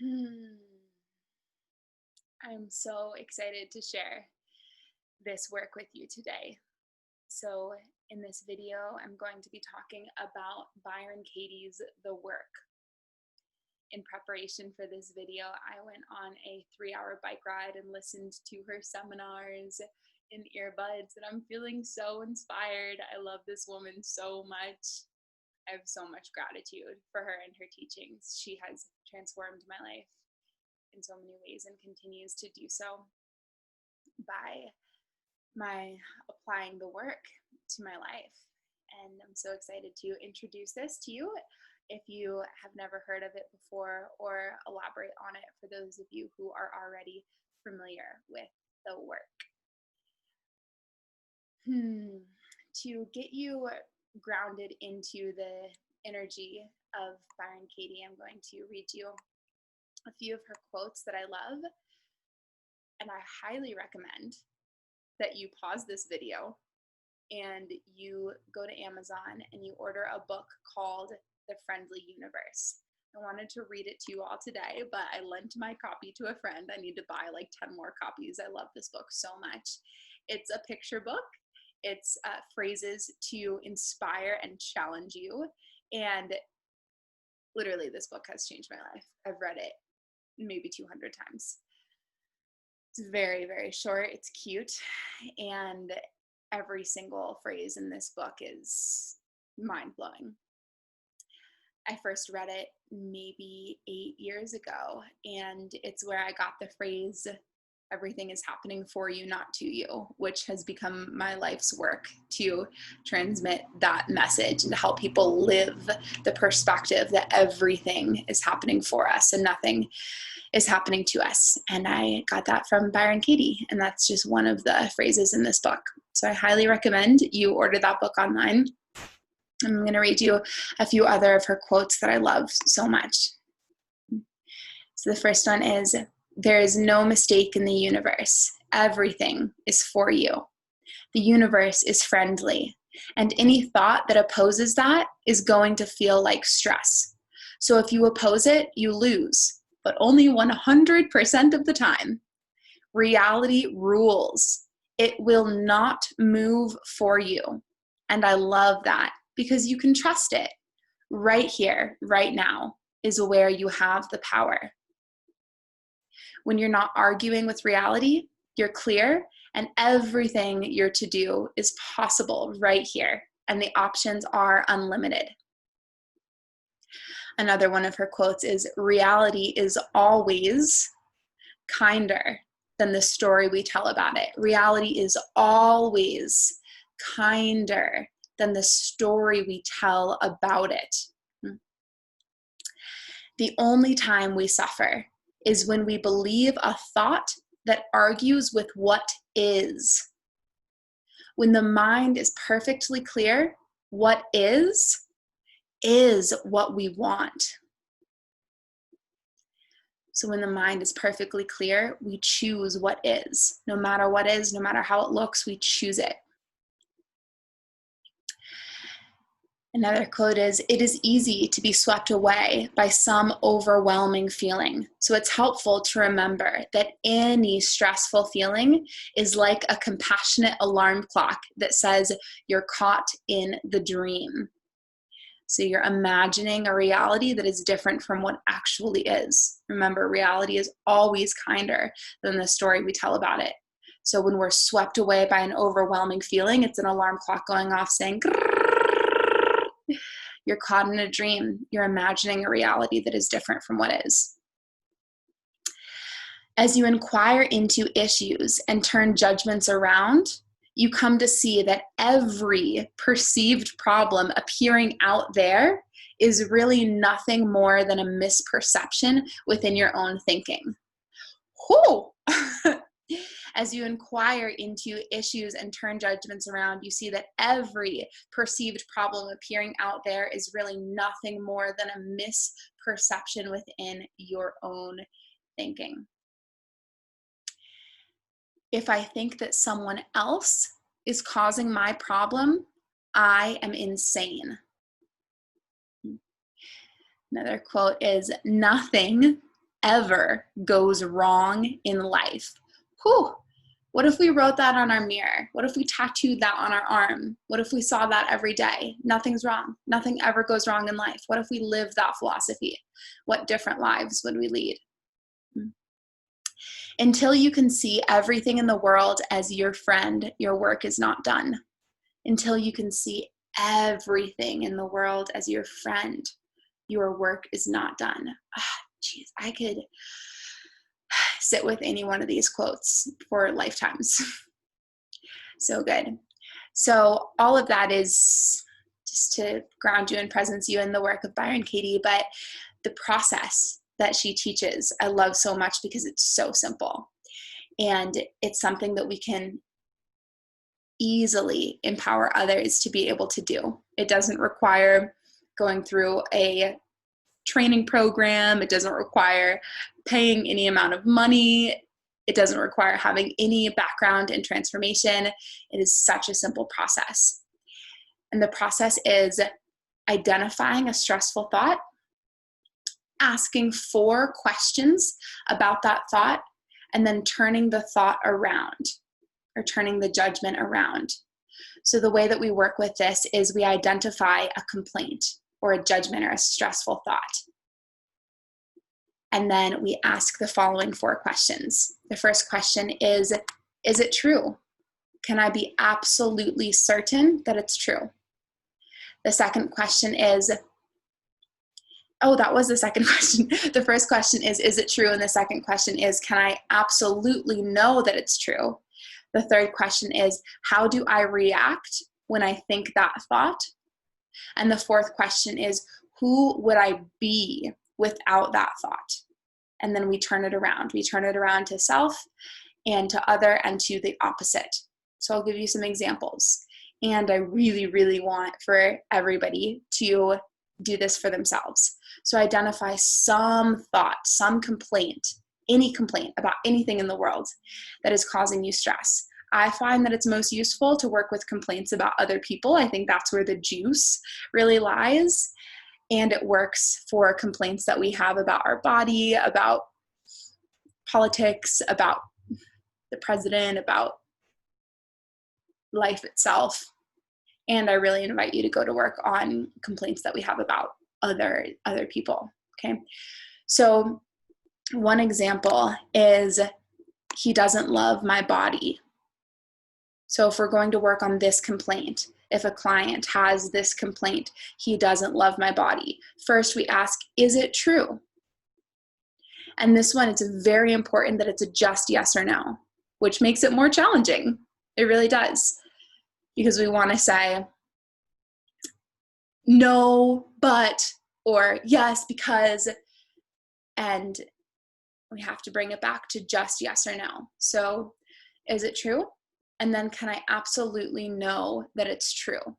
Hmm. I'm so excited to share this work with you today. So, in this video, I'm going to be talking about Byron Katie's The Work. In preparation for this video, I went on a 3-hour bike ride and listened to her seminars in earbuds, and I'm feeling so inspired. I love this woman so much. I have so much gratitude for her and her teachings. She has transformed my life in so many ways and continues to do so by my applying the work to my life. And I'm so excited to introduce this to you if you have never heard of it before, or elaborate on it for those of you who are already familiar with the work. To get you grounded into the energy of Byron Katie, I'm going to read you a few of her quotes that I love, and I highly recommend that you pause this video and you go to Amazon and you order a book called The Friendly Universe. I wanted to read it to you all today, but I lent my copy to a friend. I need to buy like 10 more copies. I love this book so much. It's a picture book. It's phrases to inspire and challenge you. And literally, this book has changed my life. I've read it maybe 200 times. It's very, very short. It's cute. And every single phrase in this book is mind-blowing. I first read it maybe 8 years ago, and it's where I got the phrase, "Everything is happening for you, not to you," which has become my life's work to transmit that message and to help people live the perspective that everything is happening for us and nothing is happening to us. And I got that from Byron Katie, and that's just one of the phrases in this book. So I highly recommend you order that book online. I'm going to read you a few other of her quotes that I love so much. So the first one is, "There is no mistake in the universe. Everything is for you. The universe is friendly, and any thought that opposes that is going to feel like stress. So if you oppose it, you lose, but only 100% of the time. Reality rules. It will not move for you." And I love that because you can trust it. Right here, right now, is where you have the power. When you're not arguing with reality, you're clear, and everything you're to do is possible right here, and the options are unlimited. Another one of her quotes is, "Reality is always kinder than the story we tell about it." Reality is always kinder than the story we tell about it. The only time we suffer is when we believe a thought that argues with what is. When the mind is perfectly clear, what is what we want. So when the mind is perfectly clear, we choose what is. No matter what is, no matter how it looks, we choose it. Another quote is, "It is easy to be swept away by some overwhelming feeling." So it's helpful to remember that any stressful feeling is like a compassionate alarm clock that says you're caught in the dream. So you're imagining a reality that is different from what actually is. Remember, reality is always kinder than the story we tell about it. So when we're swept away by an overwhelming feeling, it's an alarm clock going off saying, you're caught in a dream. You're imagining a reality that is different from what is. As you inquire into issues and turn judgments around, you come to see that every perceived problem appearing out there is really nothing more than a misperception within your own thinking. Whew! As you inquire into issues and turn judgments around, you see that every perceived problem appearing out there is really nothing more than a misperception within your own thinking. If I think that someone else is causing my problem, I am insane. Another quote is, "Nothing ever goes wrong in life. Whew. What if we wrote that on our mirror? What if we tattooed that on our arm? What if we saw that every day? Nothing's wrong. Nothing ever goes wrong in life. What if we lived that philosophy? What different lives would we lead? Until you can see everything in the world as your friend, your work is not done. Until you can see everything in the world as your friend, your work is not done. Geez, I could sit with any one of these quotes for lifetimes. So good. So all of that is just to ground you and presence you in the work of Byron Katie, but the process that she teaches, I love so much because it's so simple. And it's something that we can easily empower others to be able to do. It doesn't require going through a training program. It doesn't require paying any amount of money. It doesn't require having any background in transformation. It is such a simple process. And the process is identifying a stressful thought, asking 4 questions about that thought, and then turning the thought around, or turning the judgment around. So the way that we work with this is we identify a complaint or a judgment or a stressful thought. And then we ask the following 4 questions. The first question is it true? Can I be absolutely certain that it's true? The second question is, that was the second question. The first question is it true? And the second question is, can I absolutely know that it's true? The third question is, how do I react when I think that thought? And the fourth question is, who would I be without that thought? And then we turn it around. We turn it around to self and to other and to the opposite. So I'll give you some examples. And I really, really want for everybody to do this for themselves. So identify some thought, some complaint, any complaint about anything in the world that is causing you stress. I find that it's most useful to work with complaints about other people. I think that's where the juice really lies. And it works for complaints that we have about our body, about politics, about the president, about life itself. And I really invite you to go to work on complaints that we have about other people, okay? So one example is, he doesn't love my body. So if we're going to work on this complaint, if a client has this complaint, he doesn't love my body, first we ask, is it true? And this one, it's very important that it's a just yes or no, which makes it more challenging. It really does. Because we want to say, no, but, or yes, because, and we have to bring it back to just yes or no. So is it true? And then can I absolutely know that it's true?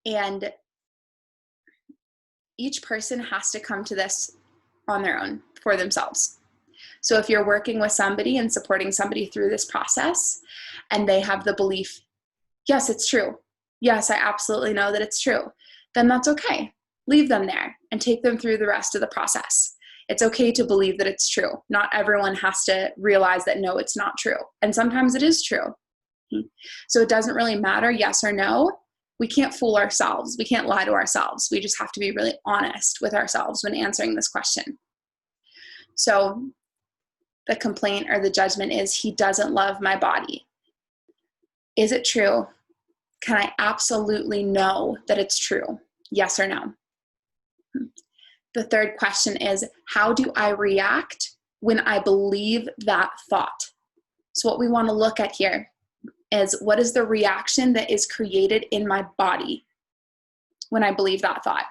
And each person has to come to this on their own for themselves. So if you're working with somebody and supporting somebody through this process and they have the belief, yes, it's true. Yes, I absolutely know that it's true. Then that's okay. Leave them there and take them through the rest of the process. It's okay to believe that it's true. Not everyone has to realize that, no, it's not true. And sometimes it is true. So it doesn't really matter, yes or no. We can't fool ourselves. We can't lie to ourselves. We just have to be really honest with ourselves when answering this question. So the complaint or the judgment is, he doesn't love my body. Is it true? Can I absolutely know that it's true? Yes or no? The third question is, how do I react when I believe that thought? So what we want to look at here is, what is the reaction that is created in my body when I believe that thought?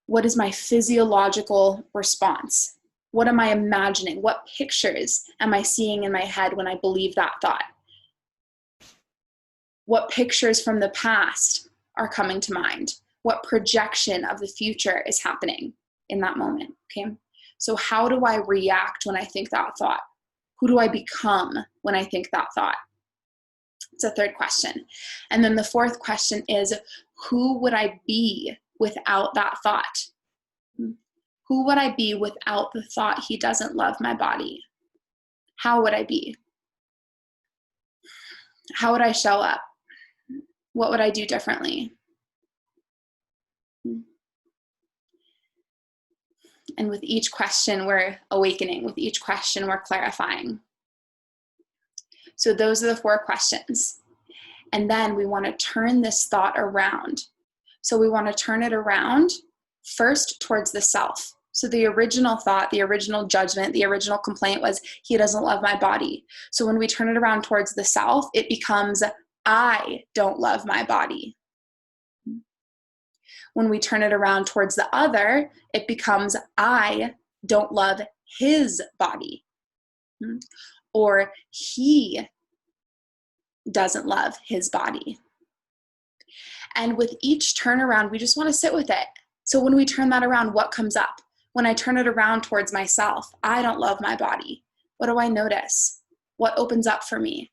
What is my physiological response? What am I imagining? What pictures am I seeing in my head when I believe that thought? What pictures from the past are coming to mind? What projection of the future is happening in that moment, okay? So how do I react when I think that thought? Who do I become when I think that thought? It's a third question. And then the fourth question is, who would I be without that thought? Who would I be without the thought he doesn't love my body? How would I be? How would I show up? What would I do differently? And with each question, we're awakening. With each question, we're clarifying. So those are the 4 questions. And then we want to turn this thought around. So we want to turn it around first towards the self. So the original thought, the original judgment, the original complaint was, he doesn't love my body. So when we turn it around towards the self, it becomes, I don't love my body. When we turn it around towards the other, it becomes, I don't love his body. Or he doesn't love his body. And with each turnaround, we just want to sit with it. So when we turn that around, what comes up? When I turn it around towards myself, I don't love my body. What do I notice? What opens up for me?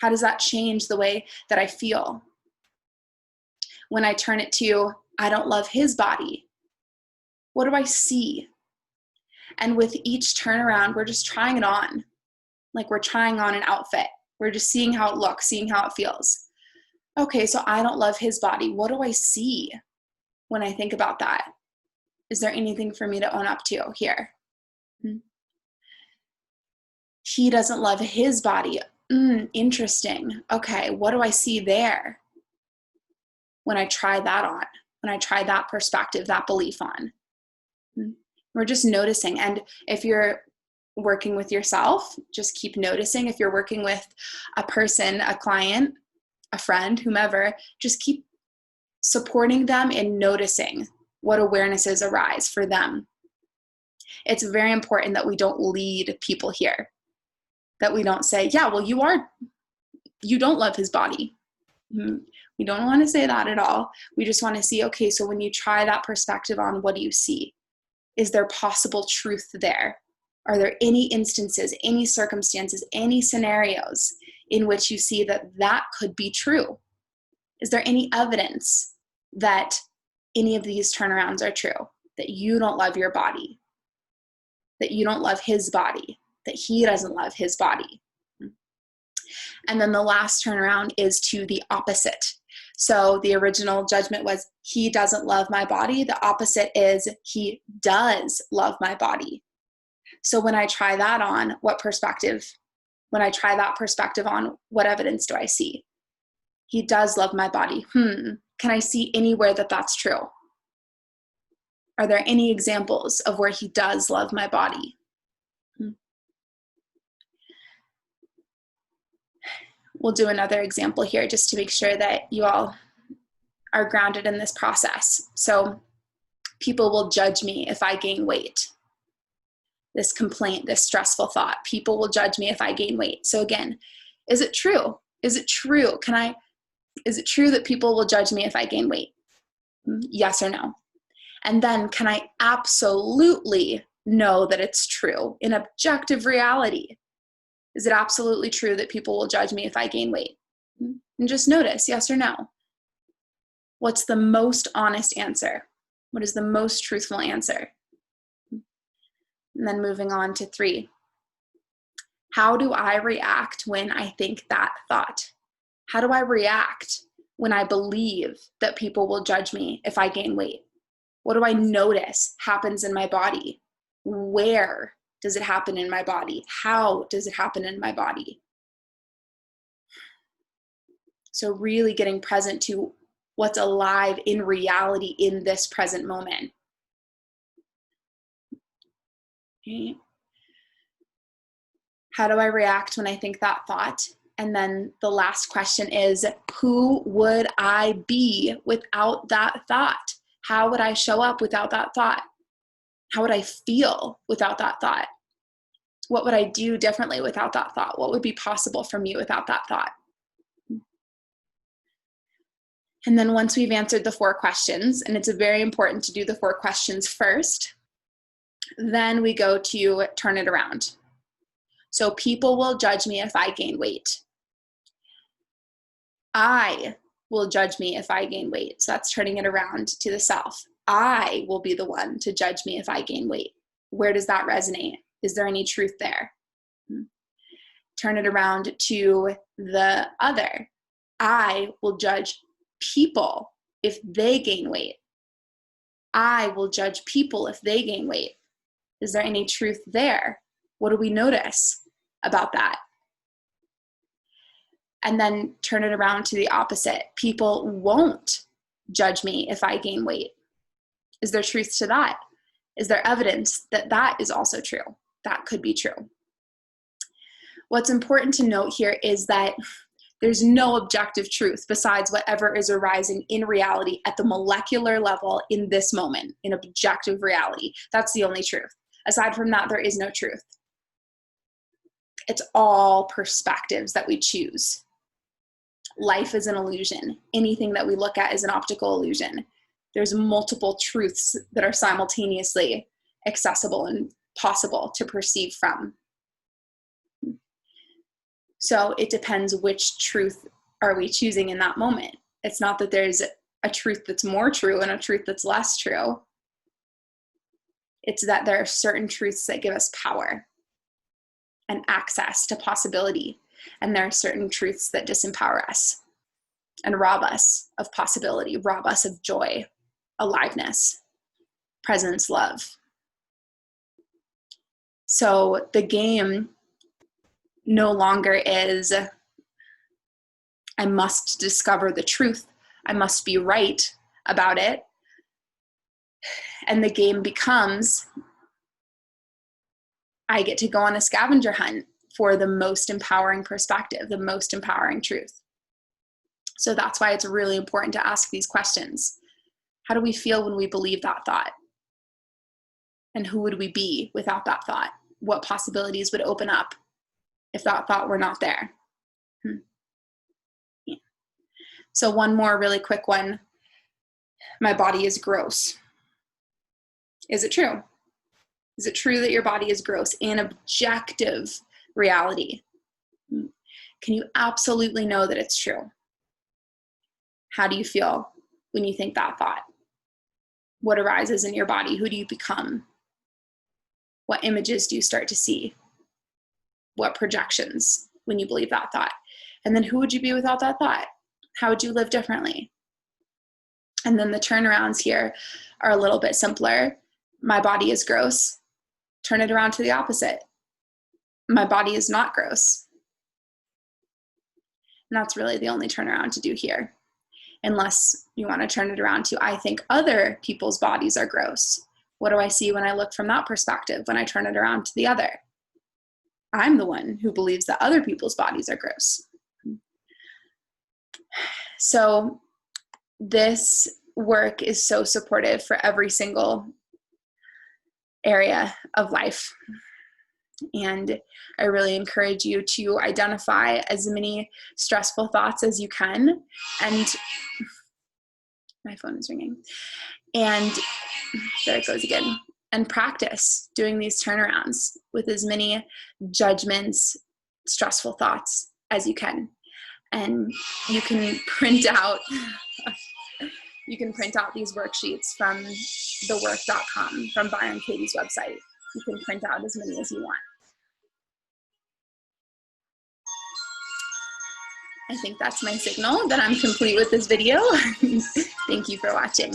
How does that change the way that I feel? When I turn it to, I don't love his body, what do I see? And with each turnaround, we're just trying it on. Like we're trying on an outfit. We're just seeing how it looks, seeing how it feels. Okay, so I don't love his body. What do I see when I think about that? Is there anything for me to own up to here? He doesn't love his body. Interesting. Okay, what do I see there when I try that on? When I try that perspective, that belief on? We're just noticing. And if you're working with yourself, just keep noticing. If you're working with a person, a client, a friend, whomever, just keep supporting them in noticing what awarenesses arise for them. It's very important that we don't lead people here, that we don't say, yeah, well, you don't love his body. We don't want to say that at all. We just want to see, okay, so when you try that perspective on, what do you see? Is there possible truth there? Are there any instances, any circumstances, any scenarios in which you see that that could be true? Is there any evidence that any of these turnarounds are true? That you don't love your body, that you don't love his body, that he doesn't love his body. And then the last turnaround is to the opposite. So the original judgment was, he doesn't love my body. The opposite is, he does love my body. So when I try that on, what perspective? When I try that perspective on, what evidence do I see? He does love my body. Can I see anywhere that that's true? Are there any examples of where he does love my body? We'll do another example here just to make sure that you all are grounded in this process. So people will judge me if I gain weight. This complaint, this stressful thought, people will judge me if I gain weight. So again, is it true? Is it true? Is it true that people will judge me if I gain weight? Yes or no? And then, can I absolutely know that it's true in objective reality? Is it absolutely true that people will judge me if I gain weight? And just notice, yes or no. What's the most honest answer? What is the most truthful answer? And then moving on to 3. How do I react when I think that thought? How do I react when I believe that people will judge me if I gain weight? What do I notice happens in my body? Where does it happen in my body? How does it happen in my body? So really getting present to what's alive in reality in this present moment. Okay. How do I react when I think that thought? And then the last question is, who would I be without that thought? How would I show up without that thought? How would I feel without that thought? What would I do differently without that thought? What would be possible for me without that thought? And then once we've answered the 4 questions, and it's very important to do the 4 questions first, then we go to turn it around. So people will judge me if I gain weight. I will judge me if I gain weight. So that's turning it around to the self. I will be the one to judge me if I gain weight. Where does that resonate? Is there any truth there? Turn it around to the other. I will judge people if they gain weight. I will judge people if they gain weight. Is there any truth there? What do we notice about that? And then turn it around to the opposite. People won't judge me if I gain weight. Is there truth to that? Is there evidence that that is also true? That could be true. What's important to note here is that there's no objective truth besides whatever is arising in reality at the molecular level in this moment, in objective reality. That's the only truth. Aside from that, there is no truth. It's all perspectives that we choose. Life is an illusion. Anything that we look at is an optical illusion. There's multiple truths that are simultaneously accessible and possible to perceive from. So it depends which truth are we choosing in that moment. It's not that there's a truth that's more true and a truth that's less true. It's that there are certain truths that give us power and access to possibility. And there are certain truths that disempower us and rob us of possibility, rob us of joy, aliveness, presence, love. So the game no longer is, I must discover the truth. I must be right about it. And the game becomes, I get to go on a scavenger hunt for the most empowering perspective, the most empowering truth. So that's why it's really important to ask these questions. How do we feel when we believe that thought? And who would we be without that thought? What possibilities would open up if that thought were not there? Yeah. So one more really quick one. My body is gross. Is it true? Is it true that your body is gross in objective reality? Can you absolutely know that it's true? How do you feel when you think that thought? What arises in your body? Who do you become? What images do you start to see? What projections when you believe that thought? And then who would you be without that thought? How would you live differently? And then the turnarounds here are a little bit simpler. My body is gross. Turn it around to the opposite. My body is not gross. And that's really the only turnaround to do here. Unless you want to turn it around to, I think other people's bodies are gross. What do I see when I look from that perspective, when I turn it around to the other? I'm the one who believes that other people's bodies are gross. So this work is so supportive for every single area of life. And I really encourage you to identify as many stressful thoughts as you can. And my phone is ringing. And there it goes again. And practice doing these turnarounds with as many judgments, stressful thoughts as you can. And you can print out these worksheets from thework.com, from Byron Katie's website. You can print out as many as you want. I think that's my signal that I'm complete with this video. Thank you for watching.